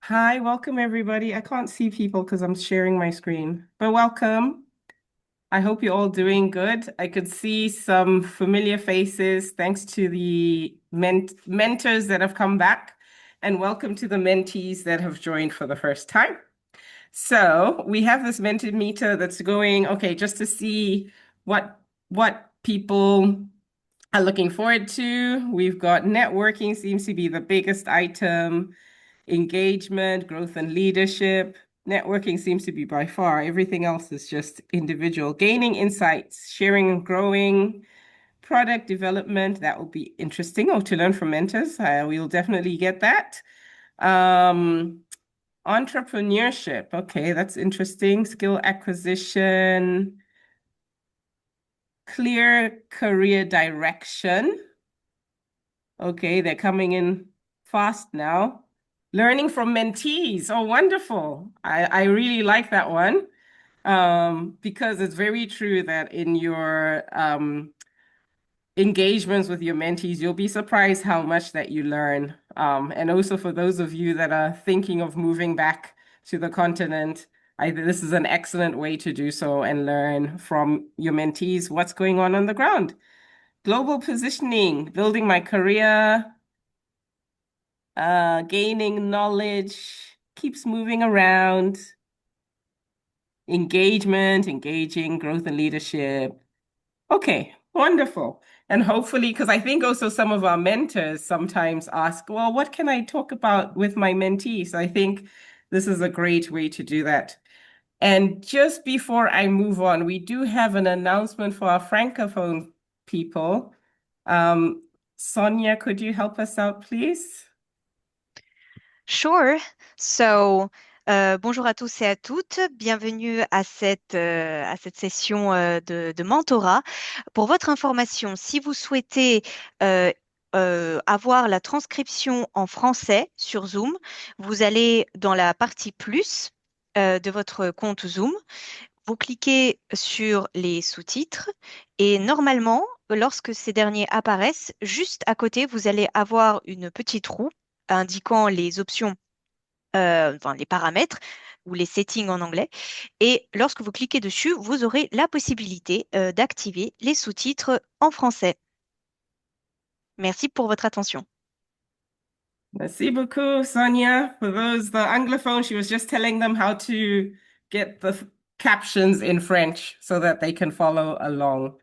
Hi, welcome everybody. I can't see people because I'm sharing my screen, but welcome. I hope you're all doing good. I could see some familiar faces thanks to the mentors that have come back, and welcome to the mentees that have joined for the first time. So we have this mentor meter that's going, okay, just to see what people are looking forward to. We've got networking seems to be the biggest item, engagement, growth and leadership. Networking seems to be by far. Everything else is just individual. Gaining insights, sharing and growing, product development. That will be interesting. Or to learn from mentors. We'll definitely get that. Um, Entrepreneurship. Okay, that's interesting. Skill acquisition, clear career direction. Okay, they're coming in fast now. Learning from mentees. Oh, wonderful. I really like that one because it's very true that in your engagements with your mentees, you'll be surprised how much that you learn. And also for those of you that are thinking of moving back to the continent, this is an excellent way to do so and learn from your mentees what's going on the ground. Global positioning, building my career, gaining knowledge, keeps moving around, engaging, growth and leadership. Okay, wonderful. And hopefully, because I think also some of our mentors sometimes ask, well, what can I talk about with my mentees? I think this is a great way to do that. And just before I move on, we do have an announcement for our Francophone people. Um, Sonia, could you help us out, please? Sure. Bonjour à tous et à toutes. Bienvenue à cette session de mentorat. Pour votre information, si vous souhaitez euh, avoir la transcription en français sur Zoom, vous allez dans la partie plus de votre compte Zoom. Vous cliquez sur les sous-titres et normalement, lorsque ces derniers apparaissent, juste à côté, vous allez avoir une petite roue indiquant les options, enfin les paramètres ou les settings en anglais. Et lorsque vous cliquez dessus, vous aurez la possibilité d'activer les sous-titres en français. Merci pour votre attention. Merci beaucoup, Sonia. For those, the Anglophone, she was just telling them how to get the captions in French so that they can follow along.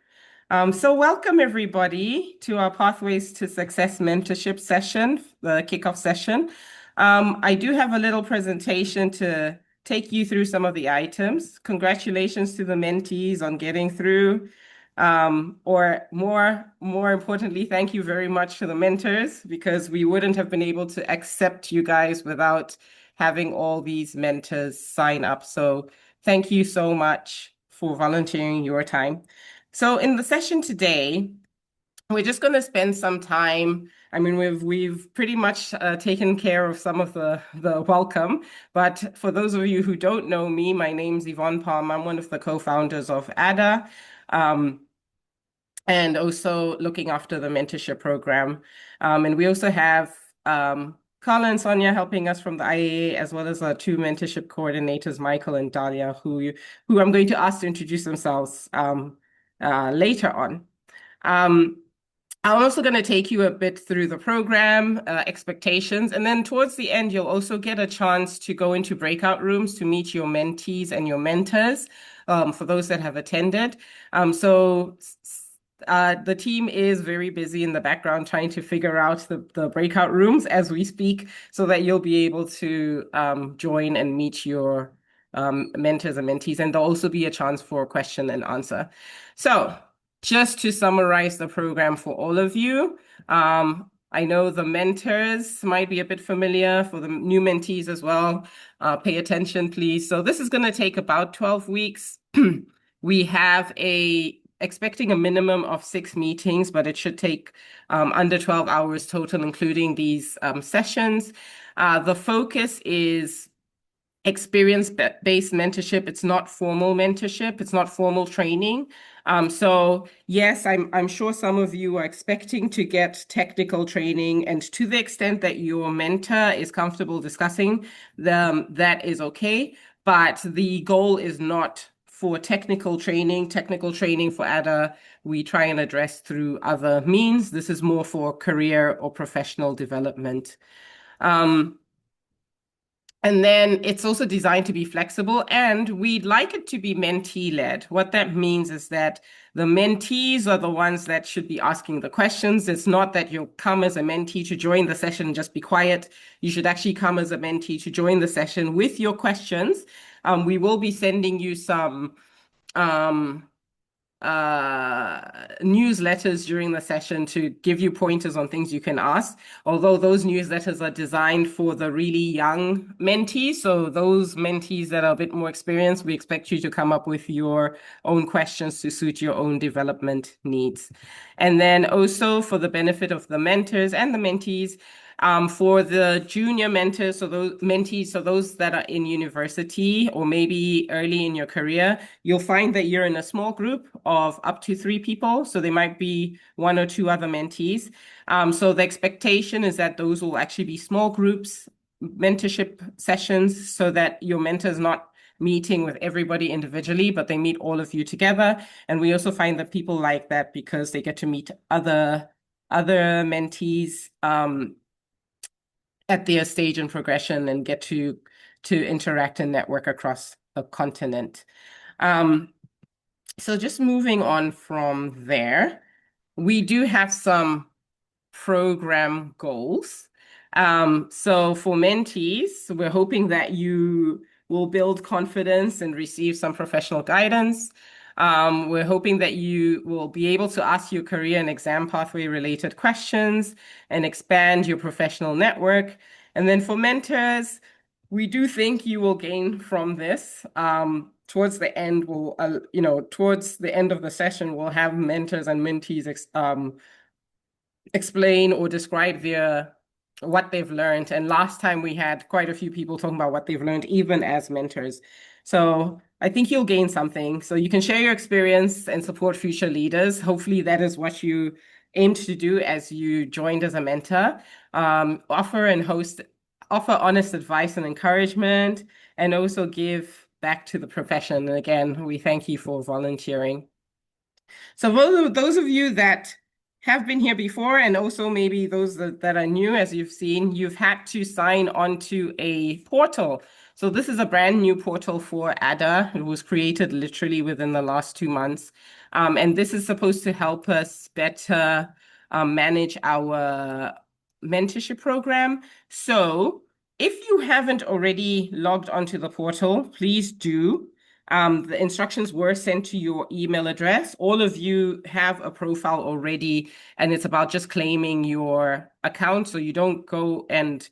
So welcome everybody to our Pathways to Success mentorship session, the kickoff session. I do have a little presentation to take you through some of the items. Congratulations to the mentees on getting through. Or more importantly, thank you very much to the mentors because we wouldn't have been able to accept you guys without having all these mentors sign up. So thank you so much for volunteering your time. So in the session today, we're just going to spend some time. I mean, we've pretty much taken care of some of the welcome, but for those of you who don't know me, my name's Yvonne Palm. I'm one of the co-founders of AADA, and also looking after the mentorship program. And we also have Carla and Sonia helping us from the IAA, as well as our two mentorship coordinators, Michael and Dahlia, who I'm going to ask to introduce themselves later on. I'm also going to take you a bit through the program, expectations, and then towards the end, you'll also get a chance to go into breakout rooms to meet your mentees and your mentors, for those that have attended. The team is very busy in the background trying to figure out the breakout rooms as we speak so that you'll be able to join and meet your mentors and mentees, and there'll also be a chance for question and answer. So just to summarize the program for all of you, I know the mentors might be a bit familiar for the new mentees as well. Pay attention, please. So this is going to take about 12 weeks. We have expecting a minimum of 6 meetings, but it should take under 12 hours total, including these sessions. The focus is experience-based mentorship. It's not formal mentorship. It's not formal training. So yes, I'm sure some of you are expecting to get technical training, and to the extent that your mentor is comfortable discussing them, that is okay. But the goal is not for technical training. Technical training for AADA, we try and address through other means. This is more for career or professional development. Um, and then it's also designed to be flexible, and we'd like it to be mentee-led. What that means is that the mentees are the ones that should be asking the questions. It's not that you'll come as a mentee to join the session and just be quiet. You should actually come as a mentee to join the session with your questions. We will be sending you some um, newsletters during the session to give you pointers on things you can ask. Although those newsletters are designed for the really young mentees, so those mentees that are a bit more experienced, we expect you to come up with your own questions to suit your own development needs. And then also for the benefit of the mentors and the mentees, for the junior mentors, so those mentees, so those that are in university or maybe early in your career, you'll find that you're in a small group of up to 3 people. So there might be 1 or 2 other mentees. So the expectation is that those will actually be small groups, mentorship sessions, so that your mentor is not meeting with everybody individually, but they meet all of you together. And we also find that people like that because they get to meet other mentees at their stage and progression and get to interact and network across a continent. So just moving on from there, we do have some program goals. So for mentees, we're hoping that you will build confidence and receive some professional guidance. We're hoping that you will be able to ask your career and exam pathway related questions and expand your professional network. And then for mentors, we do think you will gain from this. Towards the end, towards the end of the session, we'll have mentors and mentees explain or describe what they've learned. And last time we had quite a few people talking about what they've learned, even as mentors. So I think you'll gain something. So you can share your experience and support future leaders. Hopefully that is what you aimed to do as you joined as a mentor. Offer honest advice and encouragement, and also give back to the profession. And again, we thank you for volunteering. So those of you that have been here before, and also maybe those that are new, as you've seen, you've had to sign onto a portal. So this is a brand new portal for AADA. It was created literally within the last 2 months. And this is supposed to help us better manage our mentorship program. So if you haven't already logged onto the portal, please do. The instructions were sent to your email address. All of you have a profile already, and it's about just claiming your account. So you don't go and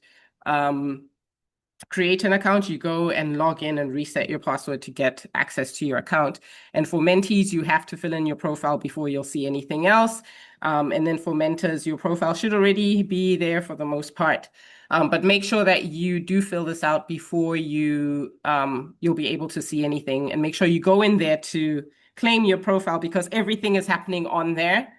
create an account, you go and log in and reset your password to get access to your account. And for mentees, you have to fill in your profile before you'll see anything else. And then for mentors, your profile should already be there for the most part. But make sure that you do fill this out before you'll be able to see anything. And make sure you go in there to claim your profile, because everything is happening on there.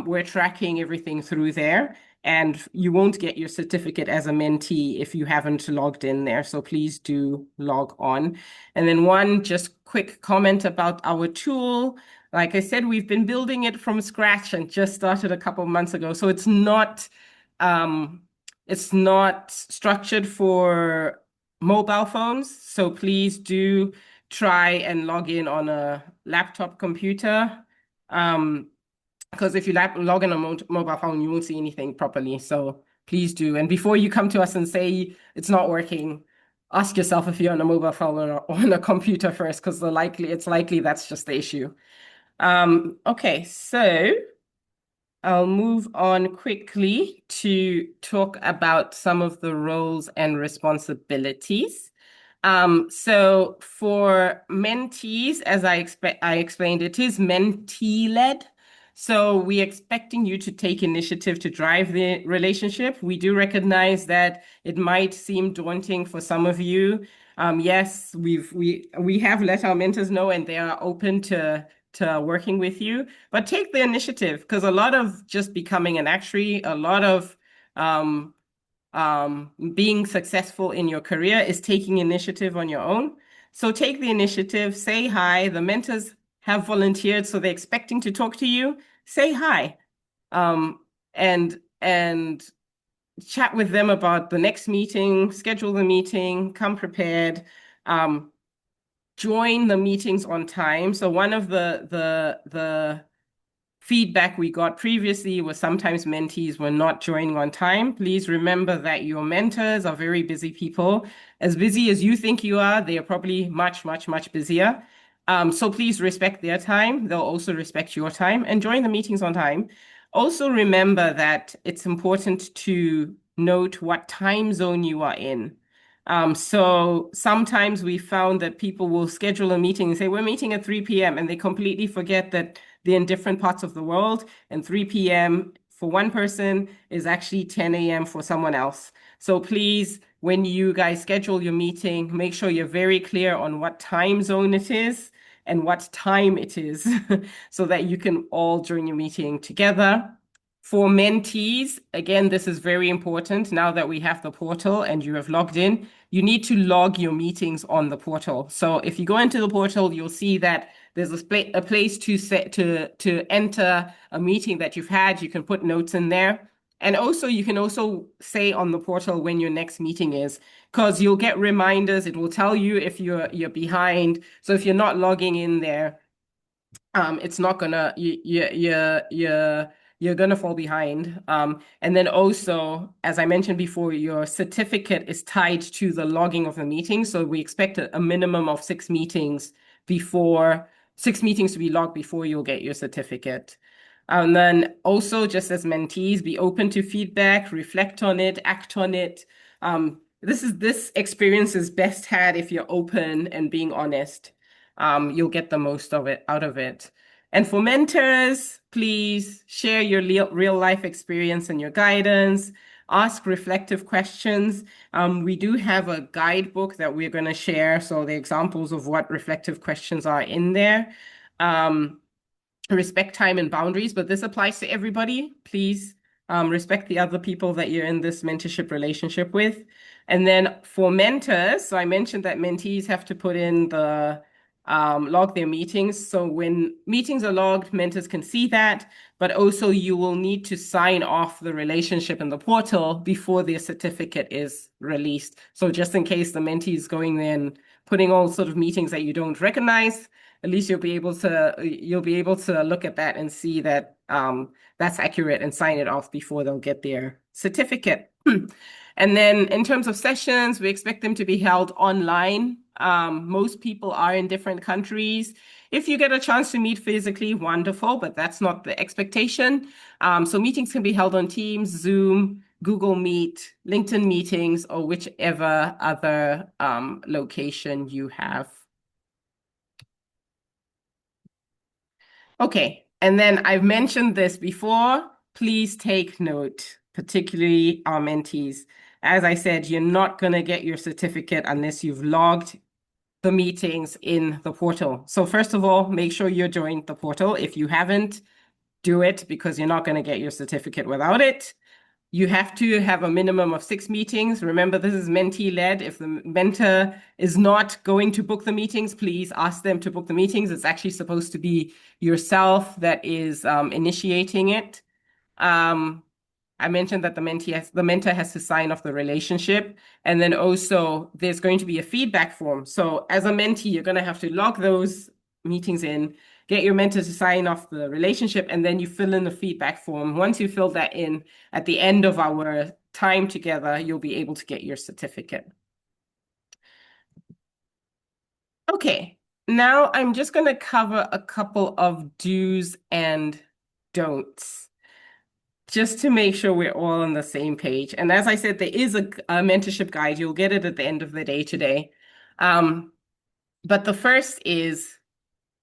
We're tracking everything through there. And you won't get your certificate as a mentee if you haven't logged in there. So please do log on. And then one just quick comment about our tool. Like I said, we've been building it from scratch and just started a couple of months ago. So it's not structured for mobile phones. So please do try and log in on a laptop computer. Because if you log in on a mobile phone, you won't see anything properly. So please do. And before you come to us and say it's not working, ask yourself if you're on a mobile phone or on a computer first, because it's likely that's just the issue. Okay, so I'll move on quickly to talk about some of the roles and responsibilities. So for mentees, as I explained, it is mentee-led. So we're expecting you to take initiative to drive the relationship. We do recognize that it might seem daunting for some of you. Yes, we have let our mentors know, and they are open to working with you. But take the initiative, because a lot of just becoming an actuary, a lot of um, being successful in your career is taking initiative on your own. So take the initiative, say hi. The mentors have volunteered, so they're expecting to talk to you. Say hi, and chat with them about the next meeting, schedule the meeting, come prepared, um, join the meetings on time. So one of the feedback we got previously was sometimes mentees were not joining on time. Please remember that your mentors are very busy people. As busy as you think you are, they are probably much, much, much busier. So please respect their time. They'll also respect your time and join the meetings on time. Also remember that it's important to note what time zone you are in. So sometimes we found that people will schedule a meeting and say, we're meeting at 3 p.m. and they completely forget that they're in different parts of the world, and 3 p.m. for one person is actually 10 a.m. for someone else. So please, when you guys schedule your meeting, make sure you're very clear on what time zone it is and what time it is so that you can all join your meeting together. For mentees, again, this is very important. Now that we have the portal and you have logged in, you need to log your meetings on the portal. So if you go into the portal, you'll see that there's a place to enter a meeting that you've had. You can put notes in there. And also, you can also say on the portal when your next meeting is, because you'll get reminders. It will tell you if you're behind. So if you're not logging in there, it's not gonna you're gonna fall behind. And then also, as I mentioned before, your certificate is tied to the logging of the meeting. So we expect a minimum of before 6 meetings to be logged before you'll get your certificate. And then also, just as mentees, be open to feedback, reflect on it, act on it. This experience is best had if you're open and being honest. You'll get the most of it out of it. And for mentors, please share your real life experience and your guidance. Ask reflective questions. We do have a guidebook that we're going to share. So the examples of what reflective questions are in there. Respect time and boundaries, but this applies to everybody. Please respect the other people that you're in this mentorship relationship with. And then for mentors, so I mentioned that mentees have to put in the log their meetings. So when meetings are logged, mentors can see that, but also you will need to sign off the relationship in the portal before their certificate is released. So just in case the mentee is going there and putting all sort of meetings that you don't recognize, at least you'll be able to look at that and see that that's accurate and sign it off before they'll get their certificate. And then in terms of sessions, we expect them to be held online. Most people are in different countries. If you get a chance to meet physically, wonderful, but that's not the expectation. So meetings can be held on Teams, Zoom, Google Meet, LinkedIn meetings, or whichever other location you have. Okay, and then I've mentioned this before. Please take note, particularly our mentees. As I said, you're not going to get your certificate unless you've logged the meetings in the portal. So first of all, make sure you're joined the portal. If you haven't, do it because you're not going to get your certificate without it. You have to have a minimum of 6 meetings. Remember, this is mentee-led. If the mentor is not going to book the meetings, please ask them to book the meetings. It's actually supposed to be yourself that is initiating it. I mentioned that the mentor has to sign off the relationship. And then also there's going to be a feedback form. So as a mentee, you're going to have to log those meetings in, get your mentor to sign off the relationship, and then you fill in the feedback form. Once you fill that in, at the end of our time together, you'll be able to get your certificate. Okay, now I'm just going to cover a couple of do's and don'ts, just to make sure we're all on the same page. And as I said, there is a mentorship guide. You'll get it at the end of the day today. But the first is,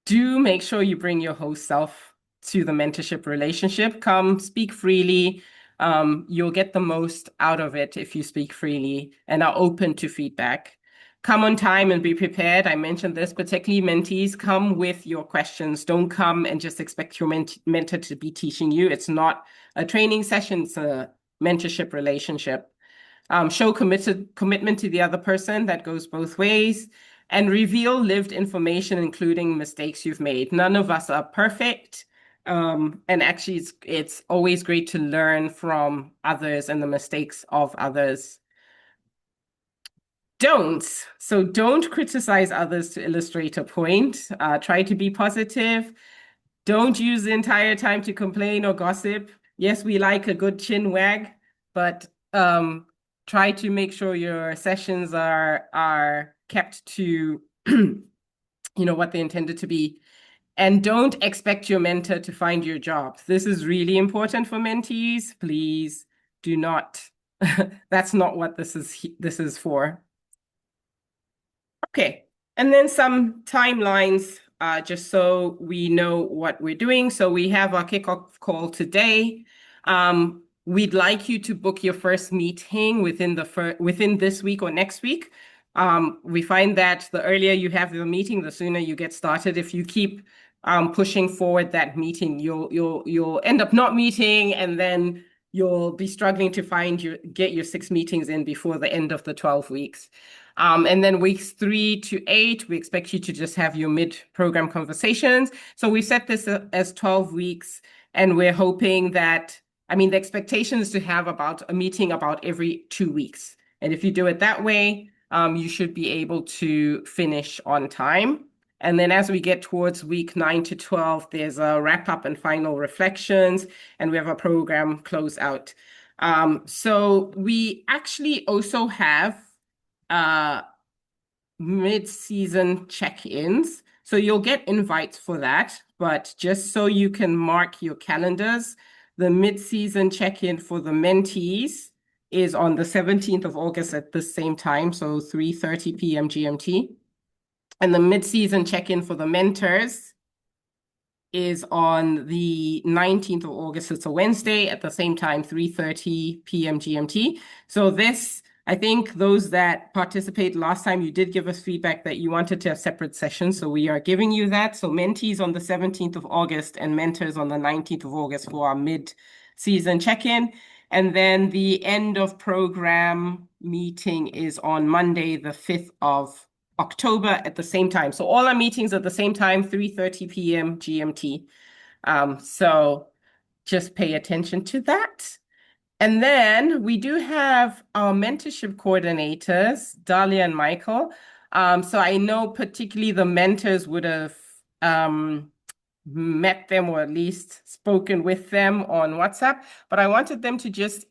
do make sure you bring your host self. to the mentorship relationship. Come, speak freely. You'll get the most out of it if you speak freely and are open to feedback. Come on time and be prepared. I mentioned this, particularly mentees, come with your questions. Don't come and just expect your mentor to be teaching you. It's not a training session, it's a mentorship relationship. Show commitment to the other person. That goes both ways. And reveal lived information, including mistakes you've made. None of us are perfect. And actually, it's always great to learn from others and the mistakes of others. Don'ts. So don't criticize others to illustrate a point. Try to be positive. Don't use the entire time to complain or gossip. Yes, we like a good chin wag, but try to make sure your sessions are kept to what they intended to be. And don't expect your mentor to find your job. This is really important for mentees. Please do not. That's not what this is for. Okay, and then some timelines, just so we know what we're doing. So we have our kickoff call today. We'd like you to book your first meeting within this week or next week. We find that the earlier you have the meeting, the sooner you get started. If you keep pushing forward that meeting, you'll end up not meeting, and then you'll be struggling to get your 6 meetings in before the end of the 12 weeks. And then weeks 3 to 8, we expect you to just have your mid-program conversations. So we set this as 12 weeks, and we're hoping that, the expectation is to have about a meeting about every 2 weeks. And if you do it that way, you should be able to finish on time. And then as we get towards week 9 to 12, there's a wrap-up and final reflections, and we have a program closeout. So we actually also have mid-season check-ins. So you'll get invites for that, but just so you can mark your calendars, the mid-season check-in for the mentees is on the 17th of August at the same time, so 3:30 p.m. GMT. And the mid-season check-in for the mentors is on the 19th of August. It's a Wednesday at the same time, 3:30 p.m. GMT. So this, I think those that participate last time, you did give us feedback that you wanted to have separate sessions. So we are giving you that. So mentees on the 17th of August and mentors on the 19th of August for our mid-season check-in. And then the end of program meeting is on Monday, the 5th of October at the same time. So all our meetings at the same time, 3:30 p.m. GMT. So just pay attention to that. And then we do have our mentorship coordinators, Dahlia and Michael. So I know particularly the mentors would have met them or at least spoken with them on WhatsApp, but I wanted them to just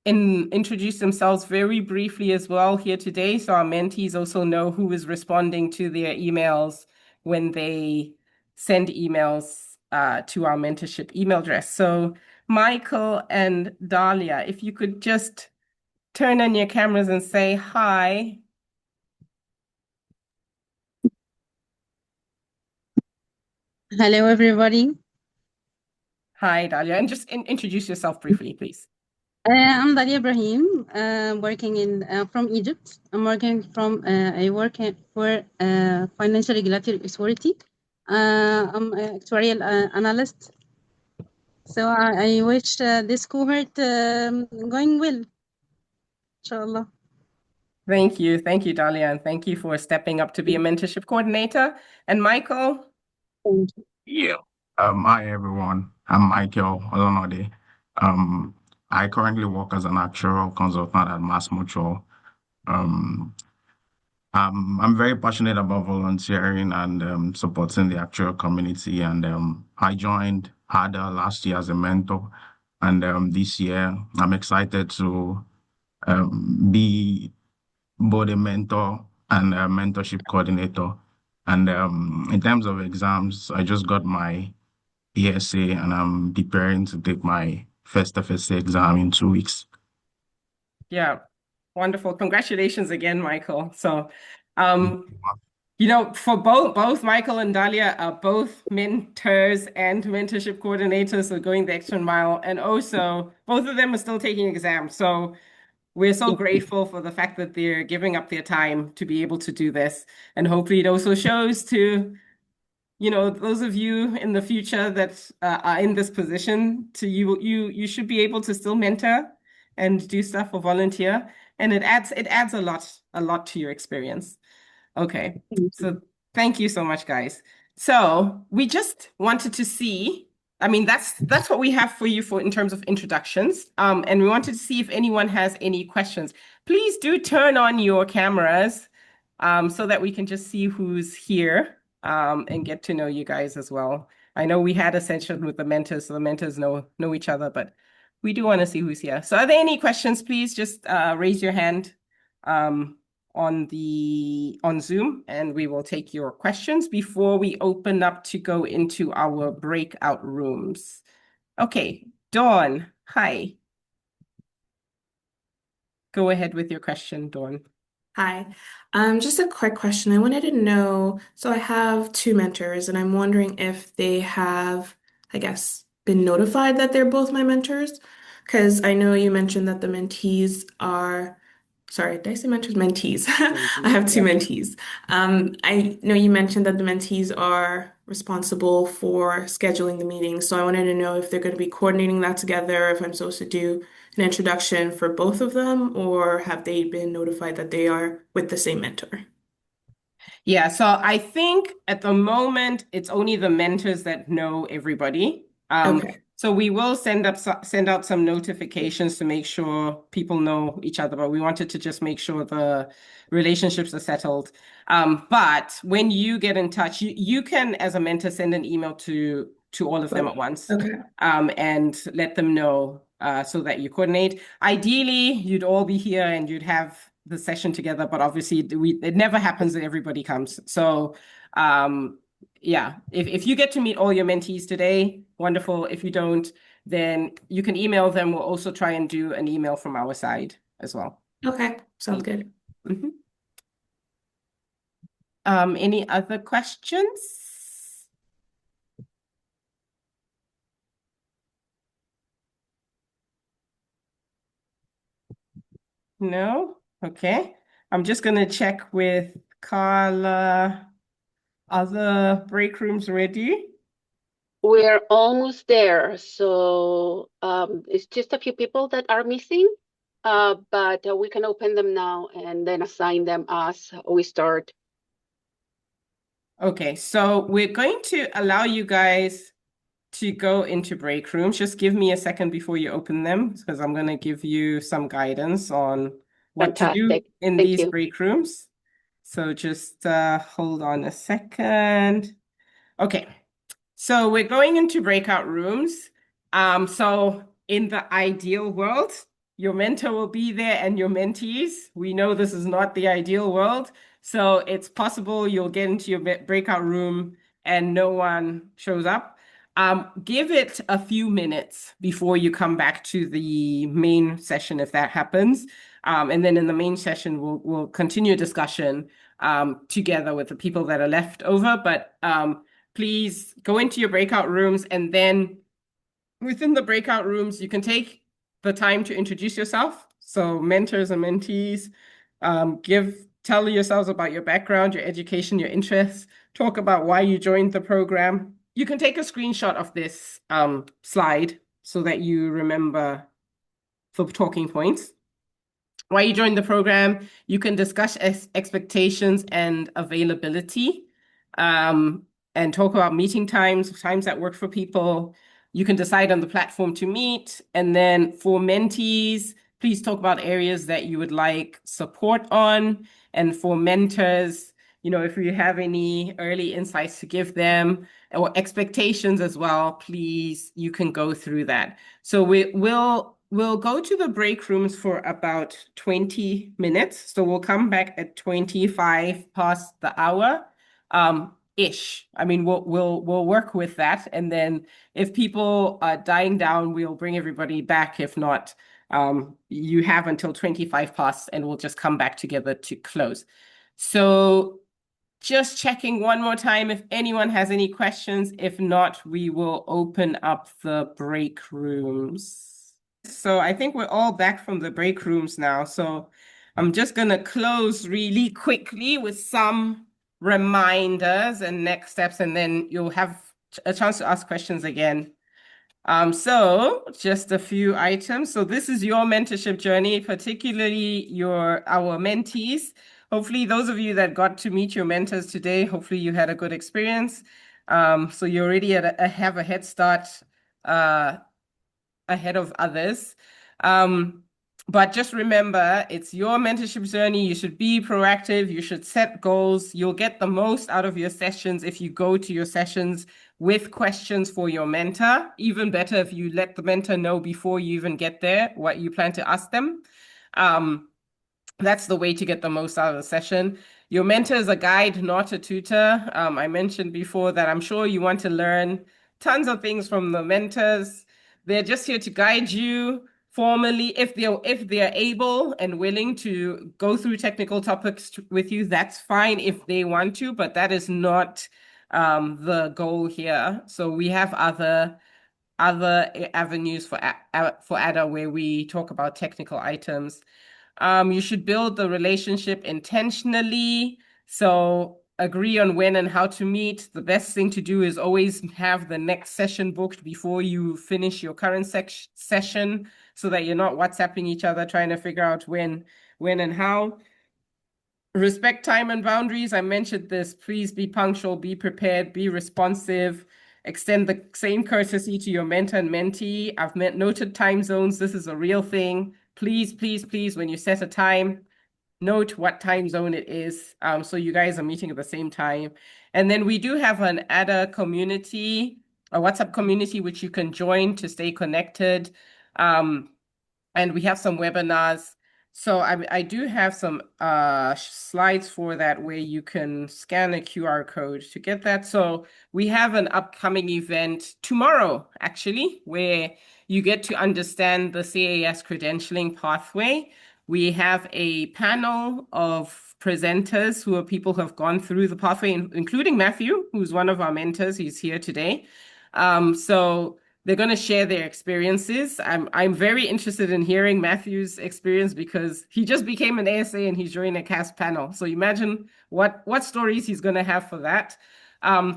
introduce themselves very briefly as well here today, so our mentees also know who is responding to their emails when they send emails to our mentorship email address. So Michael and Dahlia, if you could just turn on your cameras and say hi. Hello, everybody. Hi, Dahlia, and just introduce yourself briefly, please. I'm Dalia Ibrahim, working from Egypt. I work for Financial Regulatory Authority. I'm an actuarial analyst. So I wish this cohort going well, inshallah. Thank you, Dahlia, and thank you for stepping up to be a mentorship coordinator. And Michael? Thank you. Yeah. Hi everyone. I'm Michael Olonode. I currently work as an actuarial consultant at Mass Mutual. I'm very passionate about volunteering and supporting the actuarial community. And I joined AADA last year as a mentor. And this year, I'm excited to be both a mentor and a mentorship coordinator. And in terms of exams, I just got my ESA and I'm preparing to take my first FSA exam in 2 weeks. Yeah, wonderful. Congratulations again, Michael. So For both Michael and Dahlia are both mentors and mentorship coordinators, so going the extra mile. And also, both of them are still taking exams. So we're so grateful for the fact that they're giving up their time to be able to do this. And hopefully it also shows to, those of you in the future that are in this position, you should be able to still mentor and do stuff or volunteer. And it adds a lot to your experience. Okay, so thank you so much, guys. So we just wanted to see, I mean, that's what we have for you in terms of introductions. And we wanted to see if anyone has any questions. Please do turn on your cameras, so that we can just see who's here, and get to know you guys as well. I know we had a session with the mentors, so the mentors know each other, but we do want to see who's here. So are there any questions? Please just raise your hand. On Zoom, and we will take your questions before we open up to go into our breakout rooms. Okay, Dawn, hi. Go ahead with your question, Dawn. Hi. Just a quick question. I wanted to know, so I have two mentors, and I'm wondering if they have, I guess, been notified that they're both my mentors. Because I know you mentioned that the mentees are, sorry, did I say mentors? Mentees. I have two mentees. I know you mentioned that the mentees are responsible for scheduling the meetings, so I wanted to know if they're going to be coordinating that together, if I'm supposed to do an introduction for both of them, or have they been notified that they are with the same mentor? Yeah, so I think at the moment it's only the mentors that know everybody. Okay. So we will send out some notifications to make sure people know each other, but we wanted to just make sure the relationships are settled. But when you get in touch, you can, as a mentor, send an email to all of them at once. Okay. And let them know, so that you coordinate. Ideally, you'd all be here and you'd have the session together, but obviously it never happens that everybody comes. So yeah, if you get to meet all your mentees today, wonderful. If you don't, then you can email them. We'll also try and do an email from our side as well. Okay, sounds good. Mhm. Any other questions? No? Okay. I'm just going to check with Carla. Are the break rooms ready? We're almost there. So it's just a few people that are missing, but we can open them now and then assign them as we start. Okay, so we're going to allow you guys to go into break rooms. Just give me a second before you open them, because I'm going to give you some guidance on what to do Fantastic. in Thank these you. break rooms. So just hold on a second. Okay, so we're going into breakout rooms. So in the ideal world, your mentor will be there and your mentees. We know this is not the ideal world. So it's possible you'll get into your breakout room and no one shows up. Give it a few minutes before you come back to the main session if that happens. And then in the main session, we'll continue discussion together with the people that are left over. But please go into your breakout rooms, and then within the breakout rooms, you can take the time to introduce yourself. So mentors and mentees, tell yourselves about your background, your education, your interests, talk about why you joined the program. You can take a screenshot of this slide so that you remember the talking points. Why you joined the program. You can discuss expectations and availability, and talk about meeting times that work for people. You can decide on the platform to meet. And then for mentees, please talk about areas that you would like support on. And for mentors, if you have any early insights to give them or expectations as well, please, you can go through that. So we'll go to the break rooms for about 20 minutes. So we'll come back at 25 past the hour, ish. I mean, we'll work with that. And then if people are dying down, we'll bring everybody back. If not, you have until 25 past and we'll just come back together to close. So just checking one more time if anyone has any questions. If not, we will open up the break rooms. So I think we're all back from the break rooms now. So I'm just going to close really quickly with some reminders and next steps, and then you'll have a chance to ask questions again. So just a few items. So this is your mentorship journey, particularly our mentees. Hopefully, those of you that got to meet your mentors today, hopefully you had a good experience. So you already have a head start ahead of others. But just remember, it's your mentorship journey. You should be proactive. You should set goals. You'll get the most out of your sessions if you go to your sessions with questions for your mentor. Even better if you let the mentor know before you even get there what you plan to ask them. That's the way to get the most out of the session. Your mentor is a guide, not a tutor. I mentioned before that I'm sure you want to learn tons of things from the mentors. They're just here to guide you formally. If they're able and willing to go through technical topics with you, that's fine if they want to, but that is not the goal here. So we have other avenues for AADA where we talk about technical items. You should build the relationship intentionally. So agree on when and how to meet. The best thing to do is always have the next session booked before you finish your current session so that you're not WhatsApping each other trying to figure out when and how. Respect time and boundaries. I mentioned this. Please be punctual, be prepared, be responsive. Extend the same courtesy to your mentor and mentee. I've noted time zones. This is a real thing. Please, please, please, when you set a time, note what time zone it is, so you guys are meeting at the same time. And then we do have an AADA community, a WhatsApp community, which you can join to stay connected. And we have some webinars. So I do have some slides for that where you can scan a QR code to get that. So we have an upcoming event tomorrow, actually, where you get to understand the CAS credentialing pathway. We have a panel of presenters who are people who have gone through the pathway, including Matthew, who's one of our mentors. He's here today. So they're going to share their experiences. I'm very interested in hearing Matthew's experience because he just became an ASA and he's joining a CAS panel. So imagine what stories he's going to have for that.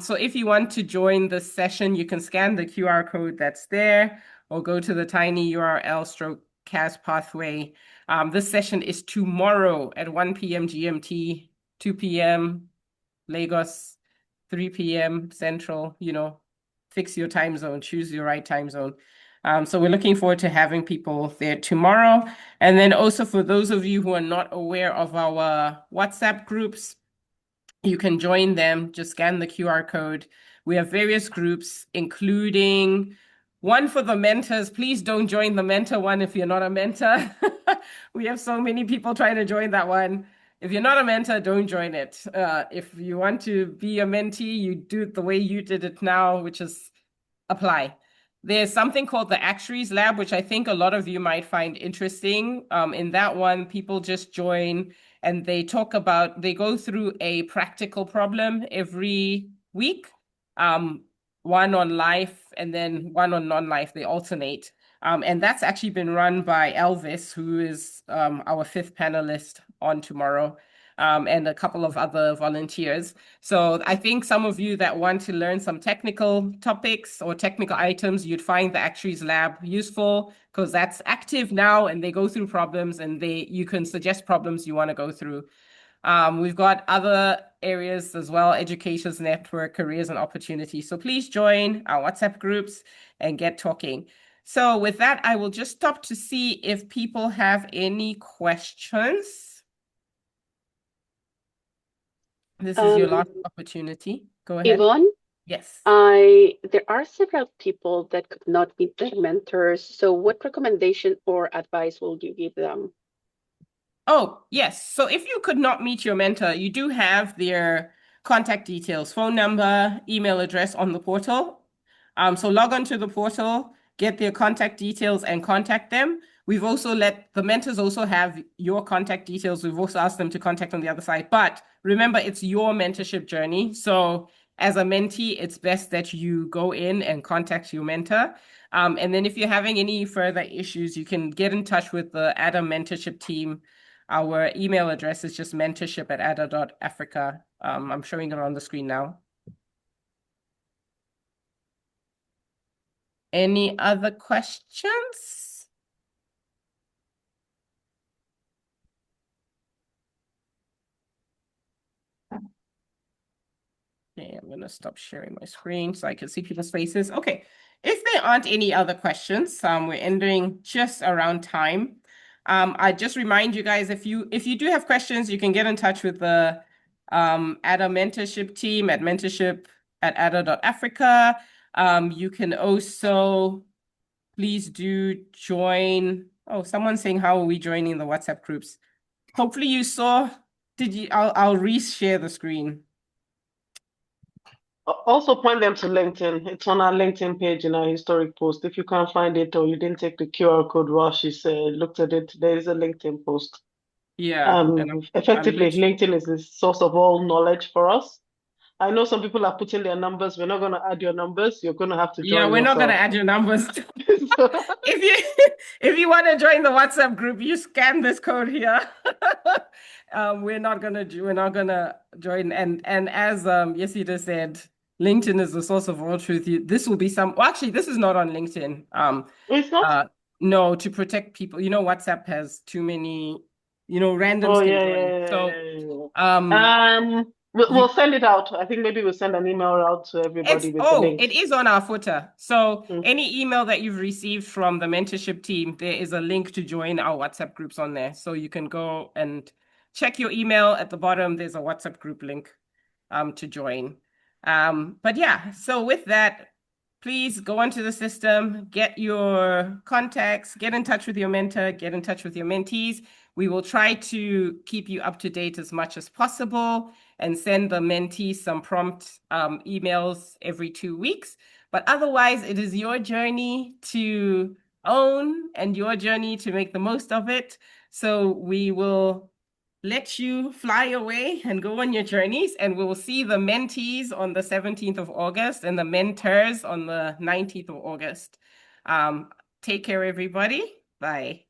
So if you want to join the session, you can scan the QR code that's there or go to the tiny URL /CAS pathway. This session is tomorrow at 1 p.m. GMT, 2 p.m. Lagos, 3 p.m. Central, fix your time zone, choose your right time zone. So we're looking forward to having people there tomorrow. And then also for those of you who are not aware of our WhatsApp groups, you can join them, just scan the QR code. We have various groups, including one for the mentors. Please don't join the mentor one if you're not a mentor. We have so many people trying to join that one. If you're not a mentor, don't join it. If you want to be a mentee, you do it the way you did it now, which is apply. There's something called the Actuaries Lab, which I think a lot of you might find interesting. In that one, people just join and they go through a practical problem every week, one on life and then one on non-life. They alternate. And that's actually been run by Elvis, who is our fifth panelist on tomorrow, and a couple of other volunteers. So I think some of you that want to learn some technical topics or technical items, you'd find the Actuaries Lab useful because that's active now and they go through problems and you can suggest problems you want to go through. We've got other areas as well, education's network, careers and opportunities. So please join our WhatsApp groups and get talking. So with that, I will just stop to see if people have any questions. This is your last opportunity. Go ahead. Yvonne? Yes. There are several people that could not meet their mentors. So what recommendation or advice will you give them? Oh, yes. So if you could not meet your mentor, you do have their contact details, phone number, email address on the portal. So log on to the portal, get their contact details and contact them. We've also let the mentors also have your contact details. We've also asked them to contact on the other side. But remember, it's your mentorship journey. So as a mentee, it's best that you go in and contact your mentor. And then if you're having any further issues, you can get in touch with the AADA mentorship team. Our email address is just mentorship@aada.africa. I'm showing it on the screen now. Any other questions? Okay, I'm going to stop sharing my screen so I can see people's faces. Okay, if there aren't any other questions, we're ending just around time. I just remind you guys, if you do have questions, you can get in touch with the AADA mentorship team at mentorship@aada.africa. You can also please do join. Oh, someone's saying, how are we joining the WhatsApp groups? Hopefully you saw. I'll re-share the screen. Also point them to LinkedIn. It's on our LinkedIn page in our historic post. If you can't find it or you didn't take the QR code while she looked at it, there is a LinkedIn post. Yeah. And Effectively, LinkedIn is the source of all knowledge for us. I know some people are putting their numbers. We're not going to add your numbers. You're going to have to join we're not going to yourself. add your numbers. If you want to join the WhatsApp group, you scan this code here. We're not gonna join. And as Yesida said, LinkedIn is the source of all truth. This will be actually, this is not on LinkedIn. It's not? No, to protect people. WhatsApp has too many, randoms can join. We'll send it out. I think maybe we'll send an email out to everybody with the link. It is on our footer. So any email that you've received from the mentorship team, there is a link to join our WhatsApp groups on there. So you can go and check your email at the bottom. There's a WhatsApp group link to join. But yeah, so with that, please go onto the system, get your contacts, get in touch with your mentor, get in touch with your mentees. We will try to keep you up to date as much as possible and send the mentees some prompt emails every 2 weeks. But otherwise, it is your journey to own and your journey to make the most of it. So we will let you fly away and go on your journeys, and we will see the mentees on the 17th of August and the mentors on the 19th of August. Take care, everybody. Bye.